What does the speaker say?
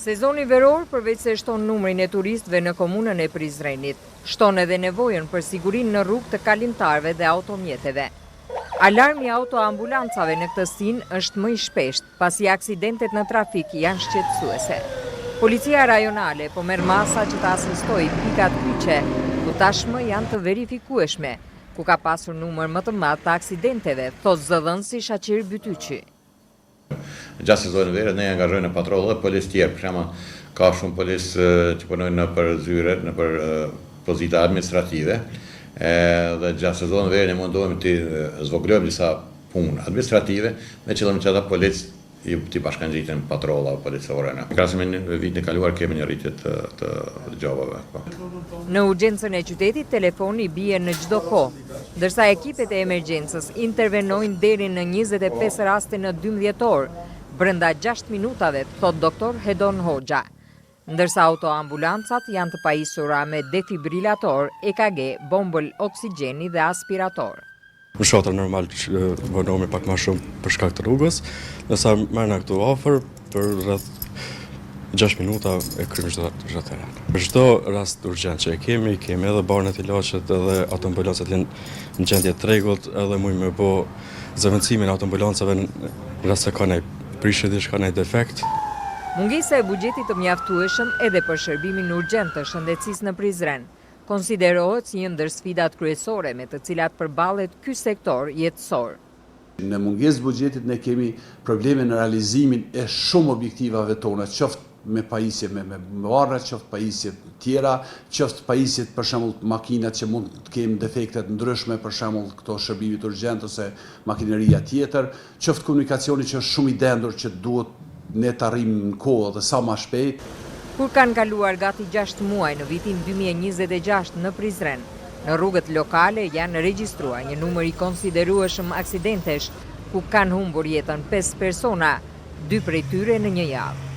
Sezoni veror, përveç se shton numrin e turistëve në komunën e Prizrenit, shton edhe nevojën për sigurinë në rrugë të kalimtarëve dhe automjeteve. Alarmi autoambulancave në këtë sin është më i shpesht, pasi aksidentet në trafik janë shqetësuese. Policia rajonale po merr masa që të asistojë pikat kyçe, ku tashmë janë të verifikueshme, ku ka pasur numër më të madh të aksidenteve, thot zëdhënësi Shaqir Bytyqi. Gjatë sezonit verë ne angazhojmë në patrollë dhe policë tjerë, për shembull, ka shumë policë që punojnë në për zyre, në për pozita administrative, dhe gjatë sezonit verë ne mundohemi të zvoglojmë disa punë administrative, me qëllim që ata policë të bashkangjiten patrolla policore. Krahasim me vitin e kaluar kemi një rritje të gjobave. Në urgjencën e qytetit telefoni bie në çdo kohë, ndërsa ekipet e emergjencës intervenojnë deri në 25 raste në 12 orë, brenda 6 minutave, thot doktor Hedon Hoxha. Ndërsa autoambulancat janë të pajisura me defibrilator, EKG, bombël oksigjeni dhe aspirator. Në shatra normal vonohemi pak më shumë për shkak të rrugës, ndërsa merrna këtu afër për rreth 6 minuta e kryejmë çdo herë. Për çdo rast urgjent që kemi edhe barnet ilaçet edhe autoambulancat janë në gjendje të rregullt, edhe mund me bë zëvendësimin e autoambulancave në rast se ka ndonjë prishje diçka, ndonjë defekt. Mungesa e buxhetit të mjaftueshëm edhe për shërbimin urgjent të shëndetësisë në Prizren konsiderohet si një ndër sfidat kryesore me të cilat përballet ky sektor jetësor. Në mungesë buxhetit ne kemi probleme në realizimin e shumë objektivave tona, qoftë me pajisje me varra, qoftë pajisje tjera, qoftë pajisjet për shembull makinat që mund të kemi defekte të ndryshme, për shembull këto shërbimit urgjent ose makineria tjetër, qoftë komunikacioni që është shumë i dendur që duhet ne të arrijmë në kohë dhe sa më shpejt. Kur kanë kaluar gati 6 muaj në vitin 2026 në Prizren, në rrugët lokale janë regjistruar një numër i konsiderueshëm aksidentesh, ku kanë humbur jetën 5 persona, 2 prej tyre në një javë.